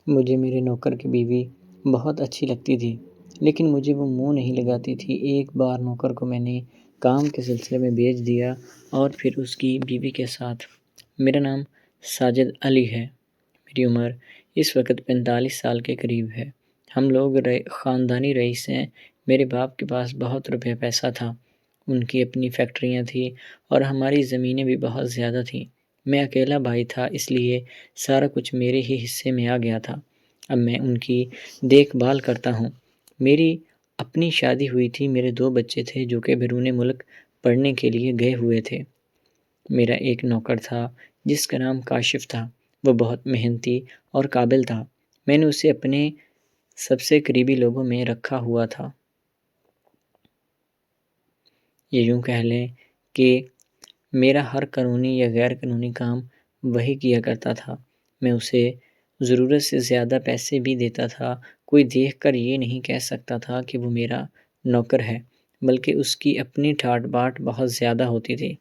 مجھے میرے نوکر کی بیوی بہت اچھی لگتی تھی، لیکن مجھے وہ منہ نہیں لگاتی تھی۔ ایک بار نوکر کو میں نے کام کے سلسلے میں بھیج دیا اور پھر اس کی بیوی کے ساتھ۔ میرا نام ساجد علی ہے۔ میری عمر اس وقت 45 سال کے قریب ہے۔ ہم لوگ خاندانی رئیس ہیں۔ میرے باپ کے پاس بہت روپے پیسہ تھا، ان کی اپنی فیکٹریاں تھیں اور ہماری زمینیں بھی بہت زیادہ تھیں۔ میں اکیلا بھائی تھا، اس لیے سارا کچھ میرے ہی حصے میں آ گیا تھا۔ اب میں ان کی دیکھ بھال کرتا ہوں۔ میری اپنی شادی ہوئی تھی، میرے 2 بچے تھے جو کہ بیرون ملک پڑھنے کے لیے گئے ہوئے تھے۔ میرا ایک نوکر تھا جس کا نام کاشف تھا، وہ بہت محنتی اور قابل تھا۔ میں نے اسے اپنے سب سے قریبی لوگوں میں رکھا ہوا تھا۔ یہ یوں کہہ لیں کہ میرا ہر قانونی یا غیر قانونی کام وہی کیا کرتا تھا۔ میں اسے ضرورت سے زیادہ پیسے بھی دیتا تھا۔ کوئی دیکھ کر یہ نہیں کہہ سکتا تھا کہ وہ میرا نوکر ہے، بلکہ اس کی اپنی ٹھاٹ باٹ بہت زیادہ ہوتی تھی۔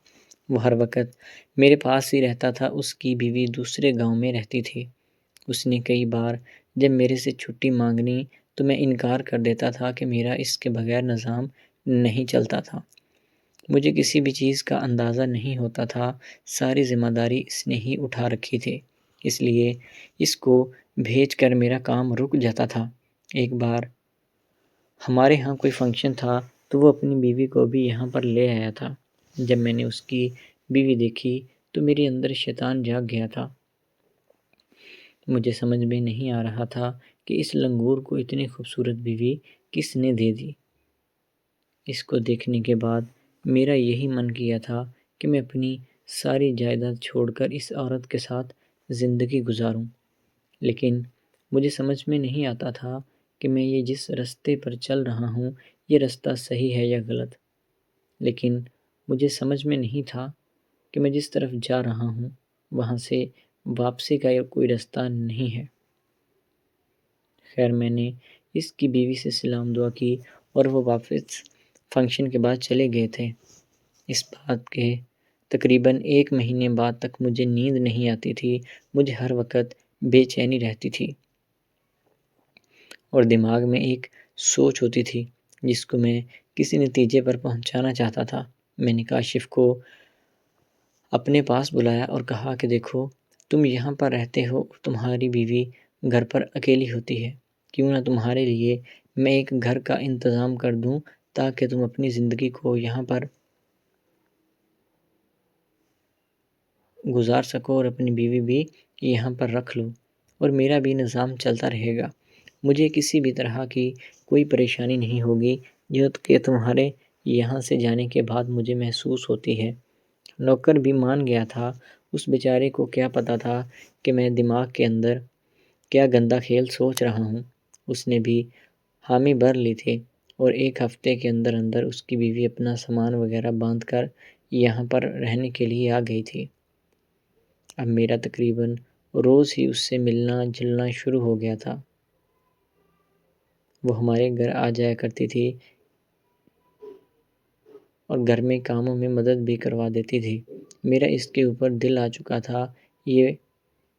وہ ہر وقت میرے پاس ہی رہتا تھا۔ اس کی بیوی دوسرے گاؤں میں رہتی تھی۔ اس نے کئی بار جب میرے سے چھٹی مانگنی تو میں انکار کر دیتا تھا کہ میرا اس کے بغیر نظام نہیں چلتا تھا۔ مجھے کسی بھی چیز کا اندازہ نہیں ہوتا تھا، ساری ذمہ داری اس نے ہی اٹھا رکھی تھی، اس لیے اس کو بھیج کر میرا کام رک جاتا تھا۔ ایک بار ہمارے ہاں کوئی فنکشن تھا تو وہ اپنی بیوی کو بھی یہاں پر لے آیا تھا۔ جب میں نے اس کی بیوی دیکھی تو میرے اندر شیطان جاگ گیا تھا۔ مجھے سمجھ میں نہیں آ رہا تھا کہ اس لنگور کو اتنی خوبصورت بیوی کس نے دے دی۔ اس کو دیکھنے کے بعد میرا یہی من کیا تھا کہ میں اپنی ساری جائیداد چھوڑ کر اس عورت کے ساتھ زندگی گزاروں، لیکن مجھے سمجھ میں نہیں آتا تھا کہ میں یہ جس رستے پر چل رہا ہوں یہ رستہ صحیح ہے یا غلط۔ لیکن مجھے سمجھ میں نہیں تھا کہ میں جس طرف جا رہا ہوں وہاں سے واپسی کا کوئی رستہ نہیں ہے۔ خیر، میں نے اس کی بیوی سے سلام دعا کی اور وہ واپس فنکشن کے بعد چلے گئے تھے۔ اس بات کے تقریباً 1 مہینے بعد تک مجھے نیند نہیں آتی تھی۔ مجھے ہر وقت بے چینی رہتی تھی اور دماغ میں ایک سوچ ہوتی تھی جس کو میں کسی نتیجے پر پہنچانا چاہتا تھا۔ میں نے کاشف کو اپنے پاس بلایا اور کہا کہ دیکھو، تم یہاں پر رہتے ہو اور تمہاری بیوی گھر پر اکیلی ہوتی ہے، کیوں نہ تمہارے لیے میں ایک گھر کا انتظام کر دوں تاکہ تم اپنی زندگی کو یہاں پر گزار سکو اور اپنی بیوی بھی یہاں پر رکھ لو اور میرا بھی نظام چلتا رہے گا۔ مجھے کسی بھی طرح کی کوئی پریشانی نہیں ہوگی جو کہ تمہارے یہاں سے جانے کے بعد مجھے محسوس ہوتی ہے۔ نوکر بھی مان گیا تھا۔ اس بیچارے کو کیا پتا تھا کہ میں دماغ کے اندر کیا گندا کھیل سوچ رہا ہوں۔ اس نے بھی حامی بھر لی تھی اور 1 ہفتے کے اندر اندر اس کی بیوی اپنا سامان وغیرہ باندھ کر یہاں پر رہنے کے لیے آ گئی تھی۔ اب میرا تقریباً روز ہی اس سے ملنا جلنا شروع ہو گیا تھا۔ وہ ہمارے گھر آ جایا کرتی تھی اور گھر میں کاموں میں مدد بھی کروا دیتی تھی۔ میرا اس کے اوپر دل آ چکا تھا۔ یہ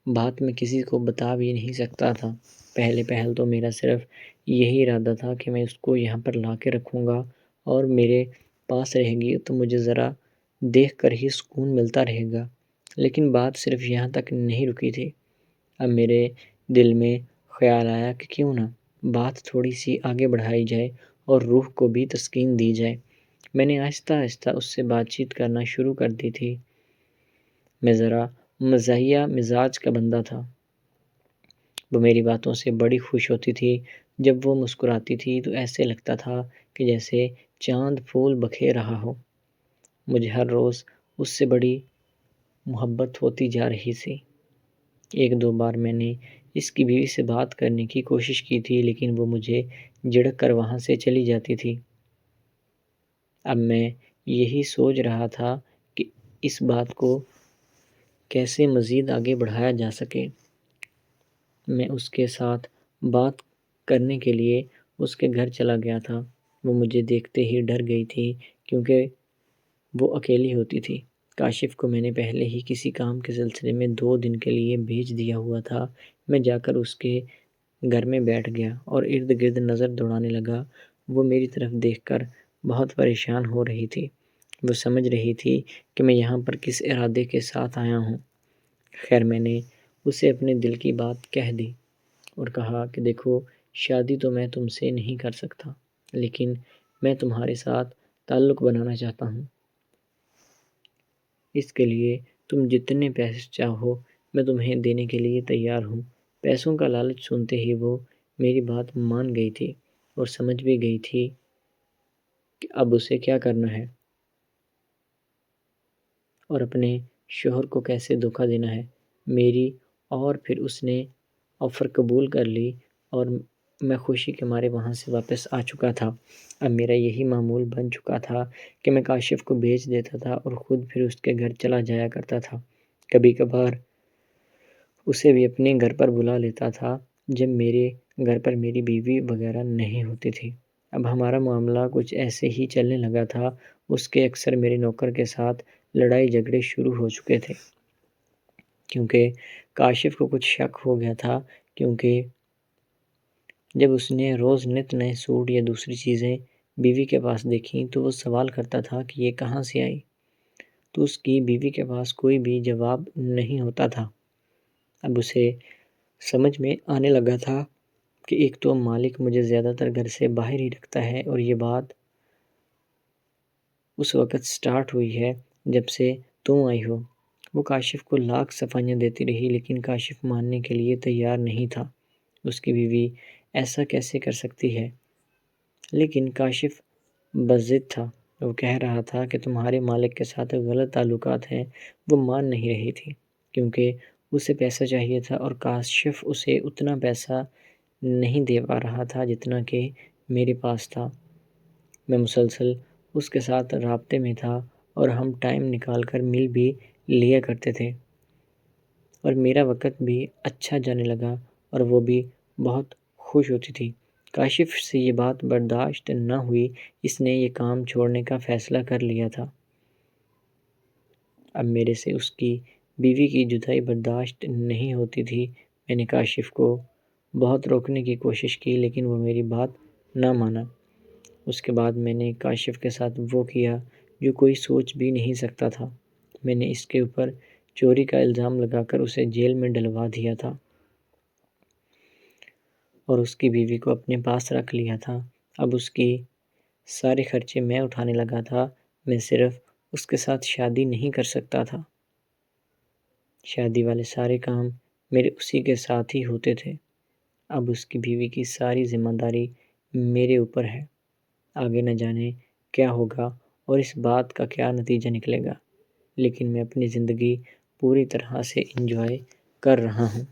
بات میں کسی کو بتا بھی نہیں سکتا تھا۔ پہل تو میرا صرف یہی ارادہ تھا کہ میں اس کو یہاں پر لا کے رکھوں گا اور میرے پاس رہے گی تو مجھے ذرا دیکھ کر ہی سکون ملتا رہے گا۔ لیکن بات صرف یہاں تک نہیں رکی تھی۔ اب میرے دل میں خیال آیا کہ کیوں نہ بات تھوڑی سی آگے بڑھائی جائے اور روح کو بھی تسکین دی جائے۔ میں نے آہستہ آہستہ اس سے بات چیت کرنا شروع کر دی تھی۔ میں ذرا مزاحیہ مزاج کا بندہ تھا۔ وہ میری باتوں سے بڑی خوش ہوتی تھی۔ جب وہ مسکراتی تھی تو ایسے لگتا تھا کہ جیسے چاند پھول بکھیر رہا ہو۔ مجھے ہر روز اس سے بڑی محبت ہوتی جا رہی تھی۔ 1-2 بار میں نے اس کی بیوی سے بات کرنے کی کوشش کی تھی، لیکن وہ مجھے جھڑک کر وہاں سے چلی جاتی تھی۔ اب میں یہی سوچ رہا تھا کہ اس بات کو کیسے مزید آگے بڑھایا جا سکے۔ میں اس کے ساتھ بات کرنے کے لیے اس کے گھر چلا گیا تھا۔ وہ مجھے دیکھتے ہی ڈر گئی تھی کیونکہ وہ اکیلی ہوتی تھی۔ کاشف کو میں نے پہلے ہی کسی کام کے سلسلے میں 2 دن کے لیے بھیج دیا ہوا تھا، میں جا کر اس کے گھر میں بیٹھ گیا اور ارد گرد نظر دوڑانے لگا۔ وہ میری طرف دیکھ کر بہت پریشان ہو رہی تھی۔ وہ سمجھ رہی تھی کہ میں یہاں پر کس ارادے کے ساتھ آیا ہوں۔ خیر میں نے اسے اپنے دل کی بات کہہ دی اور کہا کہ دیکھو، شادی تو میں تم سے نہیں کر سکتا، لیکن میں تمہارے ساتھ تعلق بنانا چاہتا ہوں۔ اس کے لیے تم جتنے پیسے چاہو میں تمہیں دینے کے لیے تیار ہوں۔ پیسوں کا لالچ سنتے ہی وہ میری بات مان گئی تھی اور سمجھ بھی گئی تھی کہ اب اسے کیا کرنا ہے اور اپنے شوہر کو کیسے دھوکہ دینا ہے میری۔ اور پھر اس نے آفر قبول کر لی اور میں خوشی کے مارے وہاں سے واپس آ چکا تھا۔ اب میرا یہی معمول بن چکا تھا کہ میں کاشف کو بھیج دیتا تھا اور خود پھر اس کے گھر چلا جایا کرتا تھا۔ کبھی کبھار اسے بھی اپنے گھر پر بلا لیتا تھا جب میرے گھر پر میری بیوی وغیرہ نہیں ہوتی تھی۔ اب ہمارا معاملہ کچھ ایسے ہی چلنے لگا تھا۔ اس کے اکثر میرے نوکر کے ساتھ لڑائی جھگڑے شروع ہو چکے تھے، کیونکہ کاشف کو کچھ شک ہو گیا تھا، کیونکہ جب اس نے روز نت نئے سوٹ یا دوسری چیزیں بیوی کے پاس دیکھیں تو وہ سوال کرتا تھا کہ یہ کہاں سے آئی، تو اس کی بیوی کے پاس کوئی بھی جواب نہیں ہوتا تھا۔ اب اسے سمجھ میں آنے لگا تھا کہ ایک تو مالک مجھے زیادہ تر گھر سے باہر ہی رکھتا ہے، اور یہ بات اس وقت سٹارٹ ہوئی ہے جب سے تم آئی ہو۔ وہ کاشف کو لاکھ صفائیاں دیتی رہی لیکن کاشف ماننے کے لیے تیار نہیں تھا۔ اس کی بیوی ایسا کیسے کر سکتی ہے؟ لیکن کاشف بضد تھا۔ وہ کہہ رہا تھا کہ تمہارے مالک کے ساتھ غلط تعلقات ہیں۔ وہ مان نہیں رہی تھی کیونکہ اسے پیسہ چاہیے تھا اور کاشف اسے اتنا پیسہ نہیں دے پا رہا تھا جتنا کہ میرے پاس تھا۔ میں مسلسل اس کے ساتھ رابطے میں تھا اور ہم ٹائم نکال کر مل بھی لیا کرتے تھے اور میرا وقت بھی اچھا جانے لگا اور وہ بھی بہت خوش ہوتی تھی۔ کاشف سے یہ بات برداشت نہ ہوئی، اس نے یہ کام چھوڑنے کا فیصلہ کر لیا تھا۔ اب میرے سے اس کی بیوی کی جدائی برداشت نہیں ہوتی تھی۔ میں نے کاشف کو بہت روکنے کی کوشش کی لیکن وہ میری بات نہ مانا۔ اس کے بعد میں نے کاشف کے ساتھ وہ کیا جو کوئی سوچ بھی نہیں سکتا تھا۔ میں نے اس کے اوپر چوری کا الزام لگا کر اسے جیل میں ڈلوا دیا تھا اور اس کی بیوی کو اپنے پاس رکھ لیا تھا۔ اب اس کی سارے خرچے میں اٹھانے لگا تھا۔ میں صرف اس کے ساتھ شادی نہیں کر سکتا تھا، شادی والے سارے کام میرے اسی کے ساتھ ہی ہوتے تھے۔ اب اس کی بیوی کی ساری ذمہ داری میرے اوپر ہے۔ آگے نہ جانے کیا ہوگا اور اس بات کا کیا نتیجہ نکلے گا، لیکن میں اپنی زندگی پوری طرح سے انجوائے کر رہا ہوں۔